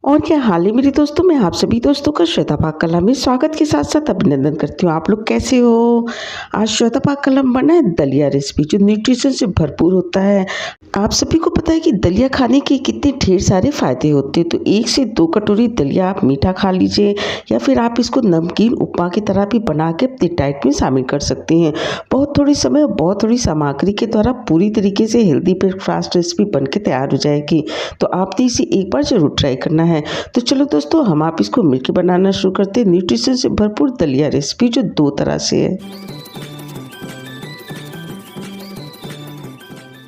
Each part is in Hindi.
और क्या हाल है मेरे दोस्तों। मैं आप सभी दोस्तों का श्वेता पाक कला में स्वागत के साथ साथ अभिनंदन करती हूँ। आप लोग कैसे हो? आज श्वेता पाक कला में बना है दलिया रेसिपी जो न्यूट्रिशन से भरपूर होता है। आप सभी को पता है कि दलिया खाने के कितने ढेर सारे फायदे होते हैं। तो 1 से 2 कटोरी दलिया आप मीठा खा लीजिए या फिर आप इसको नमकीन उपमा की तरह भी बना के अपनी डाइट में शामिल कर सकते हैं। बहुत थोड़ी समय और बहुत थोड़ी सामग्री के द्वारा पूरी तरीके से हेल्दी ब्रेकफास्ट रेसिपी बन के तैयार हो जाएगी। तो आपने इसे एक बार जरूर ट्राई करना है। तो चलो दोस्तों, हम आप इसको मिलकर बनाना शुरू करते हैं। न्यूट्रिशन से भरपूर दलिया रेसिपी जो 2 तरह से है।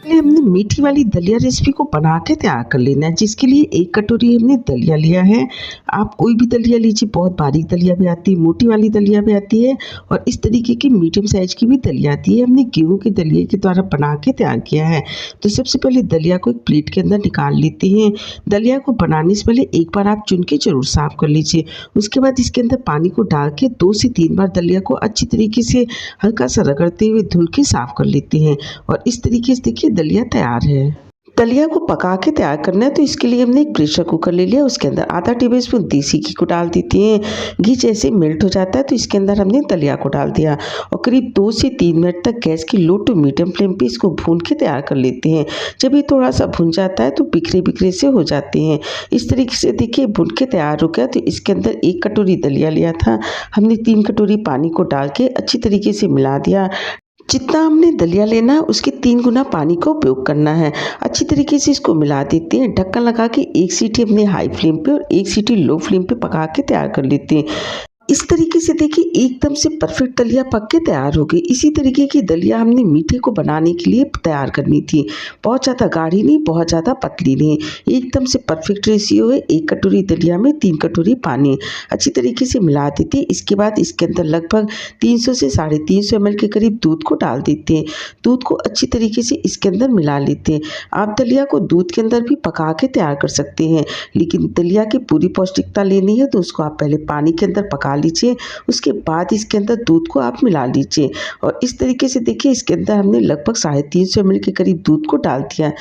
पहले हमने मीठी वाली दलिया रेसिपी को बना के तैयार कर लेना है, जिसके लिए 1 कटोरी हमने दलिया लिया है। आप कोई भी दलिया लीजिए, बहुत बारीक दलिया भी आती है, मोटी वाली दलिया भी आती है और इस तरीके की मीडियम साइज की भी दलिया आती है। हमने गेहूं के दलिये के द्वारा बना के तैयार किया है। तो सबसे पहले दलिया को एक प्लेट के अंदर निकाल लेते हैं। दलिया को बनाने से पहले एक बार आप चुन के जरूर साफ कर लीजिए। उसके बाद इसके अंदर पानी को डाल के 2 से 3 बार दलिया को अच्छी तरीके से हल्का सा रगड़ते हुए धुल के साफ कर लेते हैं। और इस तरीके से देखिए दलिया तैयार है। दलिया को पका के तैयार करना है, तो इसके लिए हमने एक प्रेशर कुकर ले लिया। उसके अंदर आधा टेबलस्पून देसी घी को डाल देते हैं। घी जैसे मेल्ट हो जाता है तो इसके अंदर हमने दलिया को डाल दिया और करीब 2 से 3 मिनट तक गैस की लो टू मीडियम फ्लेम पे इसको भून के तैयार कर लेते हैं। जब ये थोड़ा सा भुन जाता है तो बिखरे बिखरे से हो जाते हैं। इस तरीके से देखिए भुन के तैयार हो गया। तो इसके अंदर 1 कटोरी दलिया लिया था, हमने 3 कटोरी पानी को डाल के अच्छी तरीके से मिला दिया। जितना हमने दलिया लेना है उसके 3 गुना पानी का उपयोग करना है। अच्छी तरीके से इसको मिला देते हैं। ढक्कन लगा के 1 सीटी हमने हाई फ्लेम पे और 1 सीटी लो फ्लेम पे पका के तैयार कर लेते हैं। इस तरीके से देखिए एकदम से परफेक्ट दलिया पक के तैयार हो गई। इसी तरीके की दलिया हमने मीठे को बनाने के लिए तैयार करनी थी। बहुत ज़्यादा गाढ़ी नहीं, बहुत ज़्यादा पतली नहीं, एकदम से परफेक्ट रेशियो है। 1 कटोरी दलिया में 3 कटोरी पानी अच्छी तरीके से मिला देते हैं। इसके बाद इसके अंदर लगभग 300 से 350 ml के करीब दूध को डाल देते हैं। दूध को अच्छी तरीके से इसके अंदर मिला लेते हैं। आप दलिया को दूध के अंदर भी पका के तैयार कर सकते हैं, लेकिन दलिया की पूरी पौष्टिकता लेनी है तो उसको आप पहले पानी के अंदर पका लीजिए। उसके बाद इसके अंदर दूध को आप मिला लीजिए और इस तरीके से देखिए इसके अंदर हमने लगभग 350 ml के करीब दूध को डाल दिया।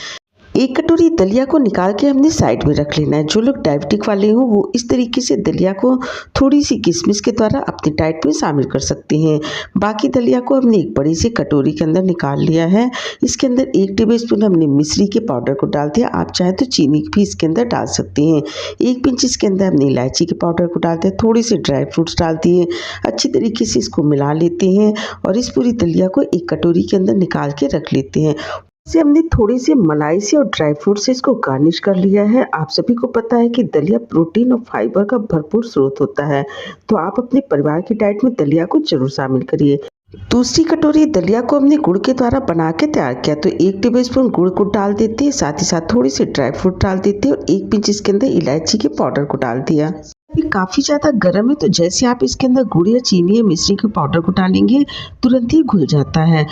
1 कटोरी दलिया को निकाल के हमने साइड में रख लेना है। जो लोग डायबिटिक वाले हों वो इस तरीके से दलिया को थोड़ी सी किशमिश के द्वारा अपनी डाइट में शामिल कर सकते हैं। बाकी दलिया को हमने एक बड़ी सी कटोरी के अंदर निकाल लिया है। इसके अंदर 1 टेबलस्पून हमने मिश्री के पाउडर को डाल दिया। आप चाहें तो चीनी भी इसके अंदर डाल सकते हैं। 1 पिंच इसके अंदर हमने इलायची के पाउडर को डाल दिया। थोड़े से ड्राई फ्रूट्स डाल दिए। अच्छी तरीके से इसको मिला लेते हैं और इस पूरी दलिया को एक कटोरी के अंदर निकाल के रख लेते हैं। से हमने थोड़ी सी मलाई से और ड्राई फ्रूट से इसको गार्निश कर लिया है। आप सभी को पता है कि दलिया प्रोटीन और फाइबर का भरपूर स्रोत होता है, तो आप अपने परिवार की डाइट में दलिया को जरूर शामिल करिए। दूसरी कटोरी दलिया को हमने गुड़ के द्वारा बना के तैयार किया। तो 1 टेबलस्पून गुड़ को डाल देते हैं, साथ ही साथ थोड़ी सी ड्राई फ्रूट डाल देते हैं और 1 पिंच इसके अंदर इलायची के पाउडर को डाल दिया। ये काफ़ी ज़्यादा गर्म है, तो जैसे आप इसके अंदर गुड़ या चीनी या मिश्री के पाउडर को डालेंगे तुरंत ही घुल जाता है।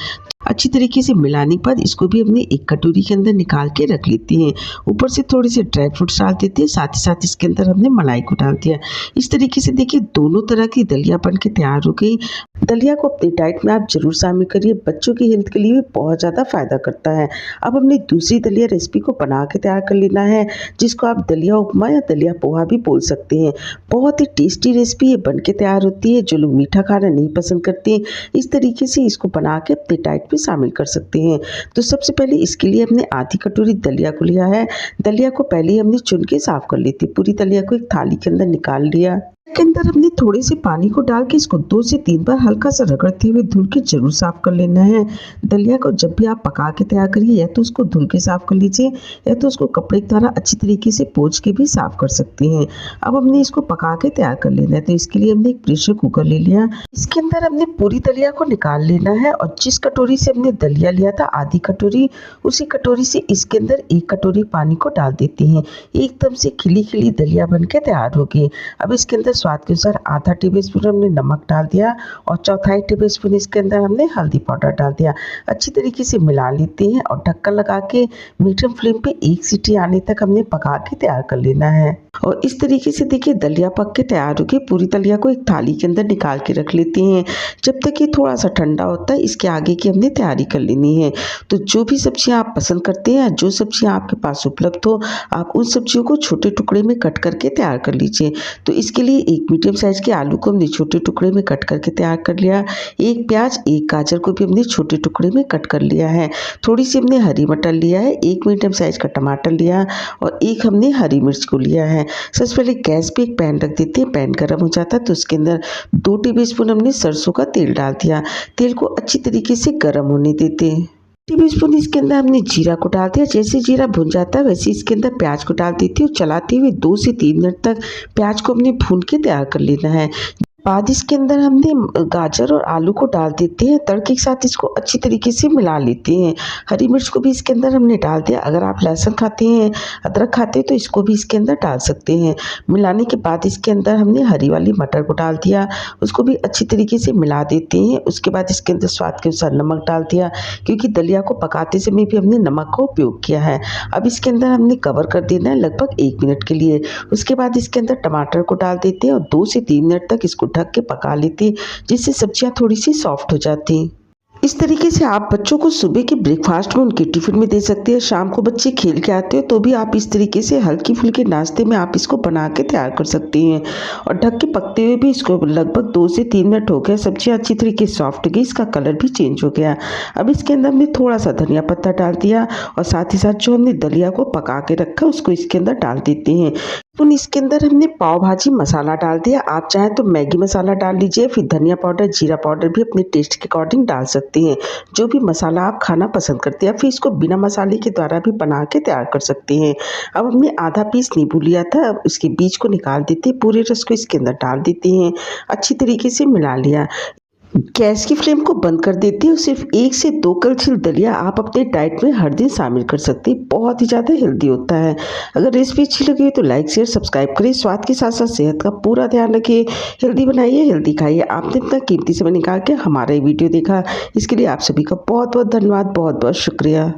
अच्छी तरीके से मिलाने के बाद इसको भी हमने 1 कटोरी के अंदर निकाल के रख लेते हैं। ऊपर से थोड़े से ड्राई फ्रूट्स डाल देते हैं, साथ ही साथ इसके अंदर हमने मलाई को डाल दिया। इस तरीके से देखिए दोनों तरह की दलिया बन के तैयार हो गई। दलिया को अपनी डाइट में आप जरूर शामिल करिए, बच्चों की हेल्थ के लिए भी बहुत ज़्यादा फायदा करता है। अब हमने दूसरी दलिया रेसिपी को बना के तैयार कर लेना है, जिसको आप दलिया उपमा या दलिया पोहा भी बोल सकते हैं। बहुत ही टेस्टी रेसिपी ये बन के तैयार होती है। जो लोग मीठा खाना नहीं पसंद करते इस तरीके से इसको बना के अपनी डाइट में शामिल कर सकते हैं। तो सबसे पहले इसके लिए हमने आधी कटोरी दलिया को लिया है। दलिया को पहले हमने चुन के साफ कर ली थी। पूरी दलिया को एक थाली के अंदर निकाल लिया। के अंदर हमने थोड़े से पानी को डाल के इसको 2 से 3 बार हल्का सा रगड़ते हुए धुल के जरूर साफ कर लेना है। दलिया को जब भी आप पका के तैयार करिए या तो उसको धुल के साफ कर लीजिए या तो उसको कपड़े के द्वारा अच्छी तरीके से पोंछ के भी साफ कर सकते हैं। अब हमने इसको पका के तैयार कर लेना है। तो इसके लिए हमने एक प्रेशर कुकर ले लिया। इसके अंदर हमने पूरी दलिया को निकाल लेना है और जिस कटोरी से हमने दलिया लिया था आधी कटोरी, उसी कटोरी से इसके अंदर 1 कटोरी पानी को डाल देते हैं। एकदम से खिली खिली दलिया बन के तैयार होगी। अब इसके अंदर स्वाद के अनुसार आधा टेबलस्पून हमने नमक डाल दिया और चौथाई टेबलस्पून इसके अंदर हमने हल्दी पाउडर डाल दिया। अच्छी तरीके से मिला लेते हैं और ढक्कन लगा के मीडियम फ्लेम पे 1 सीटी आने तक हमने पका के तैयार कर लेना है। और इस तरीके से देखिए दलिया पक के तैयार हो गई। पूरी दलिया को एक थाली के अंदर निकाल के रख लेते हैं। जब तक ये थोड़ा सा ठंडा होता है इसके आगे की हमने तैयारी कर लेनी है। तो जो भी सब्जियां आप पसंद करते हैं, जो सब्जियां आपके पास उपलब्ध हो, आप उन सब्जियों को छोटे टुकड़े में कट करके तैयार कर लीजिए। तो इसके लिए एक मीडियम साइज के आलू को हमने छोटे टुकड़े में कट करके तैयार कर लिया। एक प्याज, एक गाजर को भी हमने छोटे टुकड़े में कट कर लिया है। थोड़ी सी हमने हरी मटर लिया है, एक मीडियम साइज का टमाटर लिया और एक हमने हरी मिर्च को लिया है। सबसे पहले गैस पे एक पैन रख देते हैं। पैन गर्म हो जाता है तो उसके अंदर 2 टेबलस्पून हमने सरसों का तेल डाल दिया। तेल को अच्छी तरीके से गर्म होने देते हैं। टेबलस्पून इसके अंदर हमने जीरा को डाल दिया। जैसे जीरा भुन जाता है वैसे इसके अंदर प्याज को डाल देती हूँ। चलाते हुए 2 से 3 मिनट तक प्याज को हमने भून के तैयार कर लेना है। बाद इसके अंदर हमने गाजर और आलू को डाल देते हैं। तड़के के साथ इसको अच्छी तरीके से मिला लेते हैं। हरी मिर्च को भी इसके अंदर हमने डाल दिया। अगर आप लहसुन खाते हैं, अदरक खाते हैं तो इसको भी इसके अंदर डाल सकते हैं। मिलाने के बाद इसके अंदर हमने हरी वाली मटर को डाल दिया, उसको भी अच्छी तरीके से मिला देते हैं। उसके बाद इसके अंदर स्वाद के अनुसार नमक डाल दिया, क्योंकि दलिया को पकाते समय भी हमने नमक का उपयोग किया है। अब इसके अंदर हमने कवर कर देना है लगभग 1 मिनट के लिए। उसके बाद इसके अंदर टमाटर को डाल देते हैं और 2 से 3 मिनट तक इसको ढक के पका लेती, जिससे सब्जियां थोड़ी सी सॉफ्ट हो जाती। इस तरीके से आप बच्चों को सुबह के ब्रेकफास्ट में उनके टिफिन में दे सकते हैं। शाम को बच्चे खेल के आते हो तो भी आप इस तरीके से हल्की फुल्के नाश्ते में आप इसको बना के तैयार कर सकती हैं। और ढक के पकते हुए भी इसको लगभग 2 से 3 मिनट हो गया। सब्जियां अच्छी तरीके से सॉफ्ट हो गई, इसका कलर भी चेंज हो गया। अब इसके अंदर हमने थोड़ा सा धनिया पत्ता डाल दिया और साथ ही साथ जो हमने दलिया को पका के रखा उसको इसके अंदर डाल देते हैं। तो इसके अंदर हमने पाव भाजी मसाला डाल दिया। आप चाहें तो मैगी मसाला डाल लीजिए, फिर धनिया पाउडर, जीरा पाउडर भी अपने टेस्ट के अकॉर्डिंग डाल सकते हैं। जो भी मसाला आप खाना पसंद करते हैं, फिर इसको बिना मसाले के द्वारा भी बना के तैयार कर सकते हैं। अब हमने आधा पीस नींबू लिया था, अब उसके बीज को निकाल देते हैं, पूरे रस को इसके अंदर डाल देते हैं, अच्छी तरीके से मिला लिया। गैस की फ्लेम को बंद कर देती है और सिर्फ 1 से 2 कलछिल दलिया आप अपने डाइट में हर दिन शामिल कर सकते हैं। बहुत ही ज़्यादा हेल्दी होता है। अगर रेसिपी अच्छी लगी तो लाइक शेयर सब्सक्राइब करिए। स्वाद के साथ साथ सेहत का पूरा ध्यान रखिए। हेल्दी बनाइए, हेल्दी खाइए। आपने इतना कीमती समय निकाल के हमारा ये वीडियो देखा, इसके लिए आप सभी का बहुत बहुत धन्यवाद, बहुत बहुत शुक्रिया।